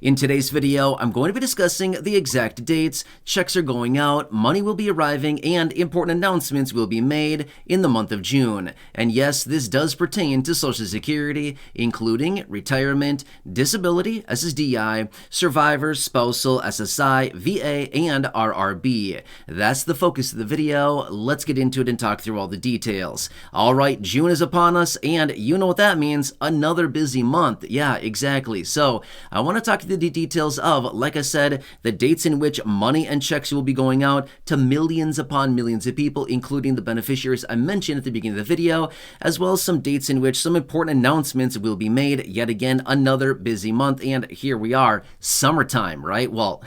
In today's video, I'm going to be discussing the exact dates, checks are going out, money will be arriving, and important announcements will be made in the month of June. And yes, this does pertain to Social Security, including retirement, disability, SSDI, survivors, spousal, SSI, VA, and RRB. That's the focus of the video. Let's get into it and talk through all the details. Alright, June is upon us, and you know what that means, another busy month. Yeah, exactly. So, I want to talk to the details of, like I said, the dates in which money and checks will be going out to millions upon millions of people, including the beneficiaries I mentioned at the beginning of the video, as well as some dates in which some important announcements will be made. Yet again, another busy month, and here we are, summertime, right? Well,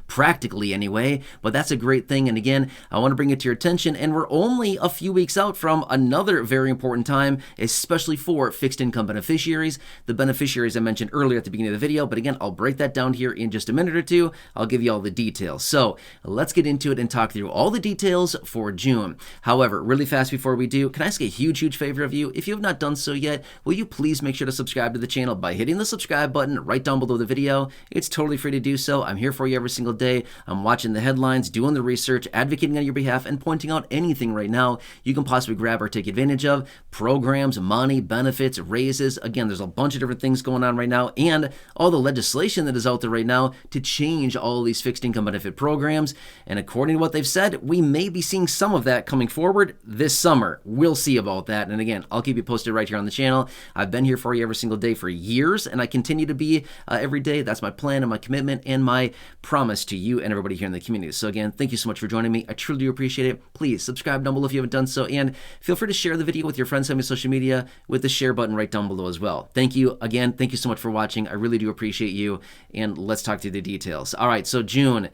practically anyway, but that's a great thing, and again, I want to bring it to your attention, and we're only a few weeks out from another very important time, especially for fixed income beneficiaries, the beneficiaries I mentioned earlier at the beginning of the video, but again, I'll break that down here in just a minute or two. I'll give you all the details. So let's get into it and talk through all the details for June. However, really fast before we do, can I ask a huge favor of you? If you have not done so yet, will you please make sure to subscribe to the channel by hitting the subscribe button right down below the video? It's totally free to do so. I'm here for you every single day. I'm watching the headlines, doing the research, advocating on your behalf, and pointing out anything right now you can possibly grab or take advantage of. Programs, money, benefits, raises. Again, there's a bunch of different things going on right now, and all the legislation that is out there right now to change all these fixed income benefit programs. And according to what they've said, we may be seeing some of that coming forward this summer. We'll see about that. And again, I'll keep you posted right here on the channel. I've been here for you every single day for years, and I continue to be every day. That's my plan and my commitment and my promise to you and everybody here in the community. So again, thank you so much for joining me. I truly do appreciate it. Please subscribe down below if you haven't done so, and feel free to share the video with your friends on my social media with the share button right down below as well. Thank you again. Thank you so much for watching. I really do appreciate you, and let's talk through the details. All right, so June.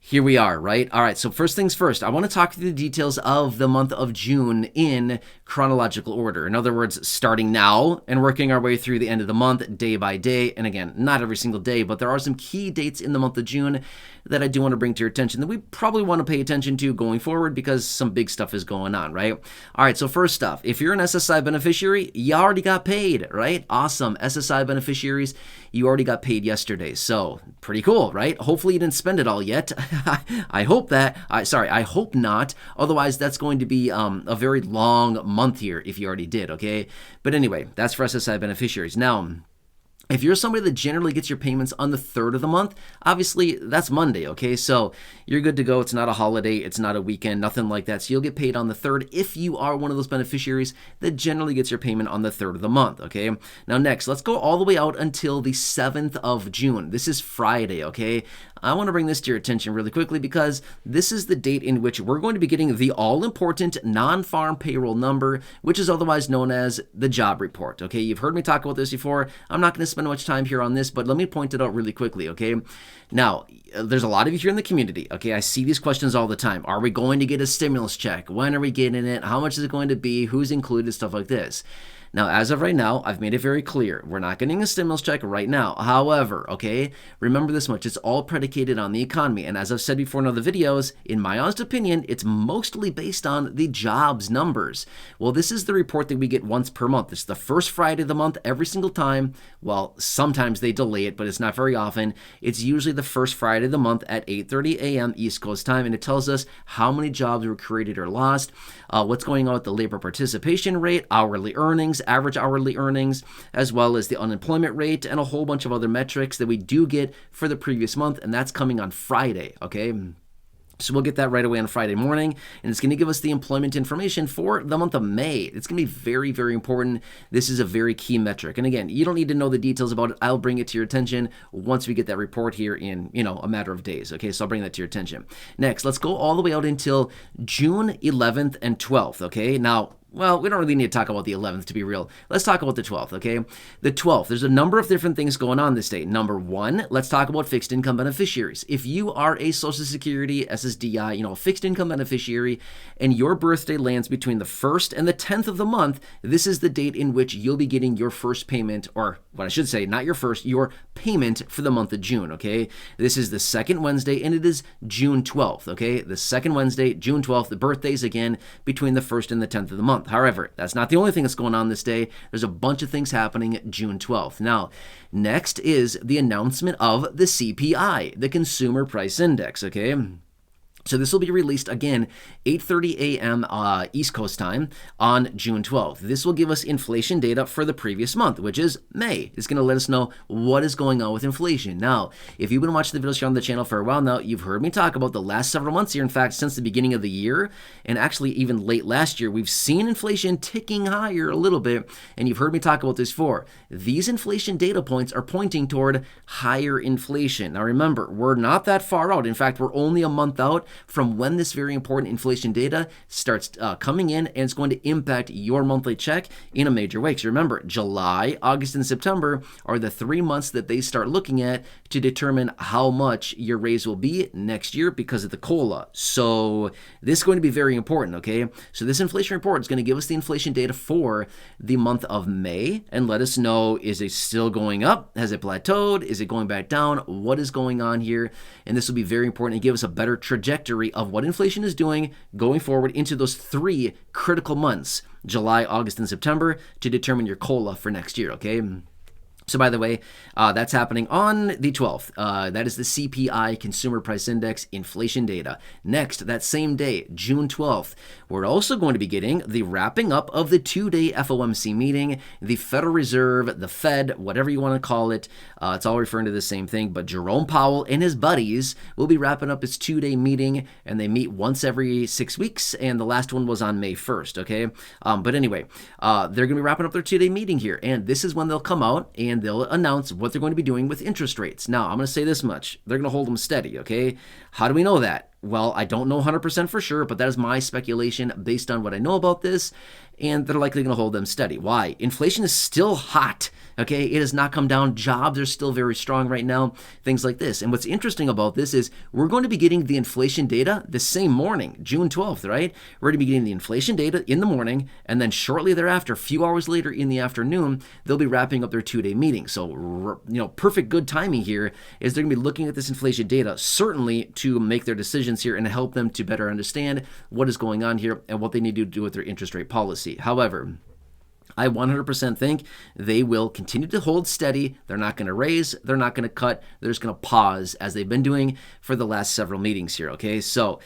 Here we are, right? All right, so first things first, I want to talk through the details of the month of June in chronological order. In other words, starting now and working our way through the end of the month, day by day. And again, not every single day, but there are some key dates in the month of June that I do want to bring to your attention that we probably want to pay attention to going forward because some big stuff is going on, right? All right, so first off, if you're an SSI beneficiary, you already got paid, right? Awesome. SSI beneficiaries, you already got paid yesterday. So pretty cool, right? Hopefully you didn't spend it all yet. I hope that, I hope not. Otherwise, that's going to be a very long month here if you already did, okay? But anyway, that's for SSI beneficiaries. Now, if you're somebody that generally gets your payments on the 3rd of the month, obviously that's Monday, okay? So you're good to go. It's not a holiday. It's not a weekend, nothing like that. So you'll get paid on the 3rd if you are one of those beneficiaries that generally gets your payment on the 3rd of the month, okay? Now next, let's go all the way out until the 7th of June. This is Friday, okay? I want to bring this to your attention really quickly because this is the date in which we're going to be getting the all-important non-farm payroll number, which is otherwise known as the job report, okay? You've heard me talk about this before. I'm not going to spend much time here on this, but let me point it out really quickly, okay? Now, there's a lot of you here in the community, okay? I see these questions all the time. Are we going to get a stimulus check? When are we getting it? How much is it going to be? Who's included? Stuff like this. Now, as of right now, I've made it very clear. We're not getting a stimulus check right now. However, okay, remember this much. It's all predicated on the economy. And as I've said before in other videos, in my honest opinion, it's mostly based on the jobs numbers. Well, this is the report that we get once per month. It's the first Friday of the month every single time. Well, sometimes they delay it, but it's not very often. It's usually the first Friday of the month at 8:30 a.m. East Coast time, and it tells us how many jobs were created or lost, what's going on with the labor participation rate, hourly earnings, average hourly earnings, as well as the unemployment rate, and a whole bunch of other metrics that we do get for the previous month, and that's coming on Friday, okay? So we'll get that right away on Friday morning, and it's going to give us the employment information for the month of May. It's going to be very important. This is a very key metric. And again, you don't need to know the details about it. I'll bring it to your attention once we get that report here in, a matter of days. Okay, so I'll bring that to your attention. Next, let's go all the way out until June 11th and 12th. Okay, now, well, we don't really need to talk about the 11th to be real. Let's talk about the 12th, okay? The 12th, there's a number of different things going on this day. Number one, let's talk about fixed income beneficiaries. If you are a Social Security, SSDI, fixed income beneficiary, and your birthday lands between the 1st and the 10th of the month, this is the date in which you'll be getting your first payment, or what I should say, not your first, your payment for the month of June, okay? This is the second Wednesday, and it is June 12th, okay? The second Wednesday, June 12th, the birthdays again between the 1st and the 10th of the month. month. However, that's not the only thing that's going on this day. There's a bunch of things happening June 12th. Now, next is the announcement of the CPI, the Consumer Price Index, okay? So this will be released again 8:30 a.m. East Coast time on June 12th. This will give us inflation data for the previous month, which is May. It's going to let us know what is going on with inflation. Now, if you've been watching the videos here on the channel for a while now, you've heard me talk about the last several months here. In fact, since the beginning of the year, and actually even late last year, we've seen inflation ticking higher a little bit, and you've heard me talk about this before. These inflation data points are pointing toward higher inflation. Now remember, we're not that far out. In fact, we're only a month out from when this very important inflation data starts coming in, and it's going to impact your monthly check in a major way. Because remember, July, August, and September are the 3 months that they start looking at to determine how much your raise will be next year because of the COLA. So this is going to be very important, okay? So this inflation report is going to give us the inflation data for the month of May and let us know, is it still going up? Has it plateaued? Is it going back down? What is going on here? And this will be very important and give us a better trajectory of what inflation is doing going forward into those 3 critical months, July, August, and September, to determine your COLA for next year, okay? So by the way, that's happening on the 12th. That is the CPI, Consumer Price Index, inflation data. Next, that same day, June 12th, we're also going to be getting the wrapping up of the 2-day FOMC meeting. The Federal Reserve, the Fed, whatever you want to call it, it's all referring to the same thing, but Jerome Powell and his buddies will be wrapping up his 2-day meeting, and they meet once every 6 weeks, and the last one was on May 1st, okay? But anyway, they're going to be wrapping up their 2-day meeting here, and this is when they'll come out and they'll announce what they're going to be doing with interest rates. Now, I'm going to say this much. They're going to hold them steady, okay? How do we know that? Well, I don't know 100% for sure, but that is my speculation based on what I know about this, and they're likely going to hold them steady. Why? Inflation is still hot, okay? It has not come down. Jobs are still very strong right now, things like this. And what's interesting about this is we're going to be getting the inflation data the same morning, June 12th, right? We're going to be getting the inflation data in the morning, and then shortly thereafter, a few hours later in the afternoon, they'll be wrapping up their 2-day meeting. So, perfect good timing here is they're going to be looking at this inflation data, certainly to make their decisions here and to help them to better understand what is going on here and what they need to do with their interest rate policy. However, I 100% think they will continue to hold steady. They're not going to raise. They're not going to cut. They're just going to pause as they've been doing for the last several meetings here, okay? So,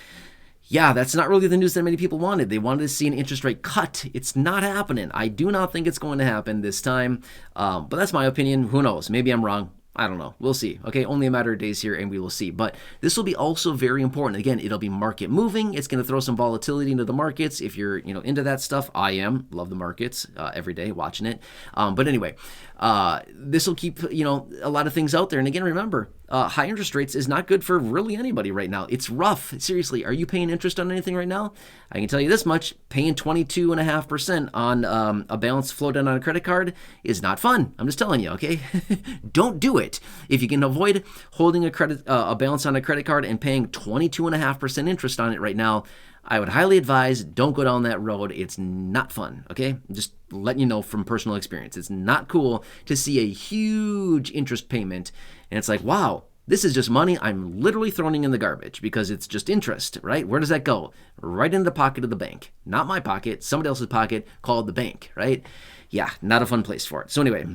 yeah, that's not really the news that many people wanted. They wanted to see an interest rate cut. It's not happening. I do not think it's going to happen this time, but that's my opinion. Who knows? Maybe I'm wrong. I don't know. We'll see. Okay, only a matter of days here, and we will see. But this will be also very important. Again, it'll be market moving. It's going to throw some volatility into the markets. If you're, into that stuff, I am. Love the markets every day, watching it. But anyway, this will keep, a lot of things out there. And again, remember, high interest rates is not good for really anybody right now. It's rough. Seriously, are you paying interest on anything right now? I can tell you this much: paying 22.5% on a balance float in on a credit card is not fun. I'm just telling you, okay? Don't do it. If you can avoid holding a balance on a credit card and paying 22.5% interest on it right now, I would highly advise don't go down that road. It's not fun, okay? Just letting you know from personal experience. It's not cool to see a huge interest payment, and it's like, wow, this is just money I'm literally throwing in the garbage because it's just interest, right? Where does that go? Right into the pocket of the bank. Not my pocket, somebody else's pocket, called the bank, right? Yeah, not a fun place for it. So anyway,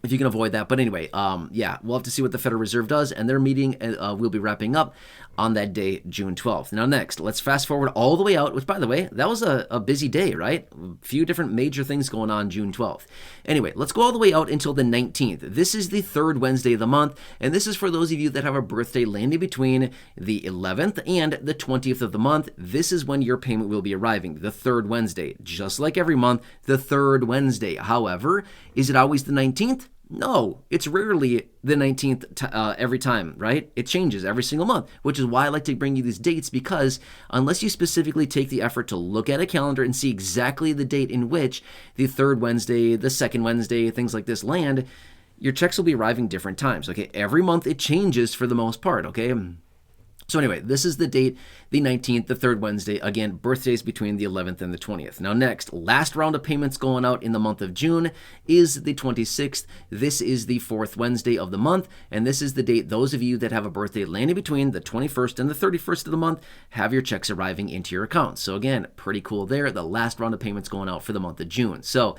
if you can avoid that. But anyway, we'll have to see what the Federal Reserve does, and their meeting will be wrapping up on that day, June 12th. Now next, let's fast forward all the way out, which, by the way, that was a busy day, right? A few different major things going on June 12th. Anyway, let's go all the way out until the 19th. This is the 3rd Wednesday of the month, and this is for those of you that have a birthday landing between the 11th and the 20th of the month. This is when your payment will be arriving, the 3rd Wednesday. Just like every month, the 3rd Wednesday. However, is it always the 19th? No, it's rarely the 19th every time, right? It changes every single month, which is why I like to bring you these dates, because unless you specifically take the effort to look at a calendar and see exactly the date in which the 3rd Wednesday, the 2nd Wednesday, things like this land, your checks will be arriving different times, okay? Every month it changes for the most part, okay? So anyway, this is the date, the 19th, the third Wednesday. Again, birthdays between the 11th and the 20th. Now next, last round of payments going out in the month of June is the 26th. This is the fourth Wednesday of the month, and this is the date those of you that have a birthday landing between the 21st and the 31st of the month have your checks arriving into your account. So again, pretty cool there. The last round of payments going out for the month of June. So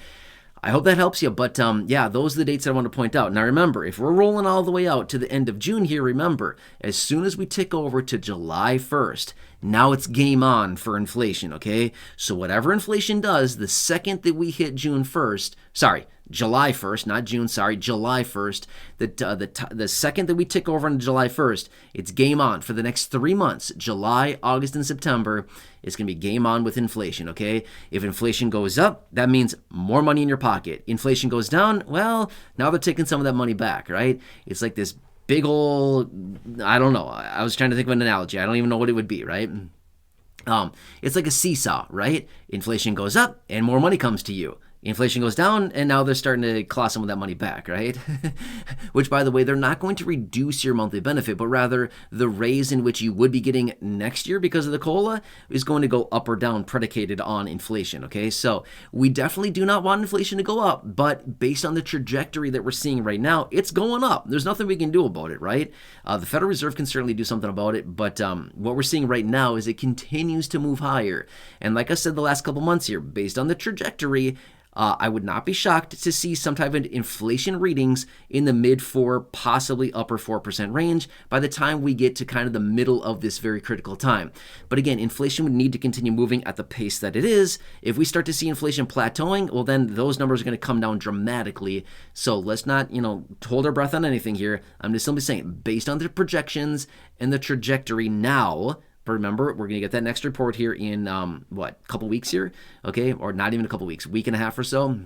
I hope that helps you, but yeah, those are the dates that I want to point out. Now remember, if we're rolling all the way out to the end of June here, remember, as soon as we tick over to July 1st, now it's game on for inflation, okay? So whatever inflation does, the second that we hit July 1st, not June, July 1st, the second that we tick over on July 1st, it's game on for the next 3 months. July, August, and September, it's going to be game on with inflation, okay? If inflation goes up, that means more money in your pocket. Inflation goes down, well, now they're taking some of that money back, right? It's like this big old, I don't know. I was trying to think of an analogy. I don't even know what it would be, right? It's like a seesaw, right? Inflation goes up and more money comes to you. Inflation goes down, and now they're starting to claw some of that money back, right? Which, by the way, they're not going to reduce your monthly benefit, but rather the raise in which you would be getting next year because of the COLA is going to go up or down predicated on inflation, okay? So we definitely do not want inflation to go up, but based on the trajectory that we're seeing right now, it's going up. There's nothing we can do about it, right? The Federal Reserve can certainly do something about it, but what we're seeing right now is it continues to move higher. And like I said the last couple months here, based on the trajectory, I would not be shocked to see some type of inflation readings in the mid-4, possibly upper 4% range by the time we get to kind of the middle of this very critical time. But again, inflation would need to continue moving at the pace that it is. If we start to see inflation plateauing, well, then those numbers are going to come down dramatically. So let's not, hold our breath on anything here. I'm just simply saying, based on the projections and the trajectory now, but remember, we're going to get that next report here in, a couple weeks here, okay? Or not even a couple weeks, week and a half or so.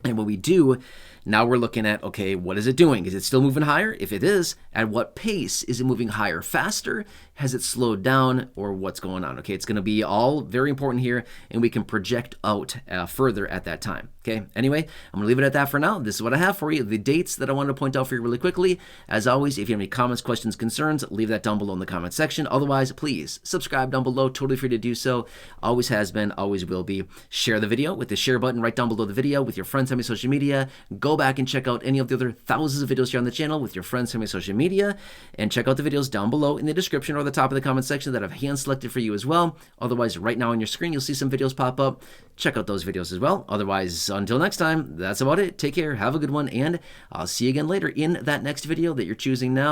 And when we do, now we're looking at, okay, what is it doing? Is it still moving higher? If it is, at what pace? Is it moving higher faster? Has it slowed down? Or what's going on? Okay, it's going to be all very important here, and we can project out further at that time. Okay, anyway, I'm going to leave it at that for now. This is what I have for you, the dates that I wanted to point out for you really quickly. As always, if you have any comments, questions, concerns, leave that down below in the comment section. Otherwise, please subscribe down below. Totally free to do so. Always has been, always will be. Share the video with the share button right down below the video with your friends on my social media. Go back and check out any of the other thousands of videos here on the channel with your friends on my social media. And check out the videos down below in the description or the top of the comment section that I've hand selected for you as well. Otherwise, right now on your screen, you'll see some videos pop up. Check out those videos as well. Otherwise, until next time, that's about it. Take care, have a good one, and I'll see you again later in that next video that you're choosing now.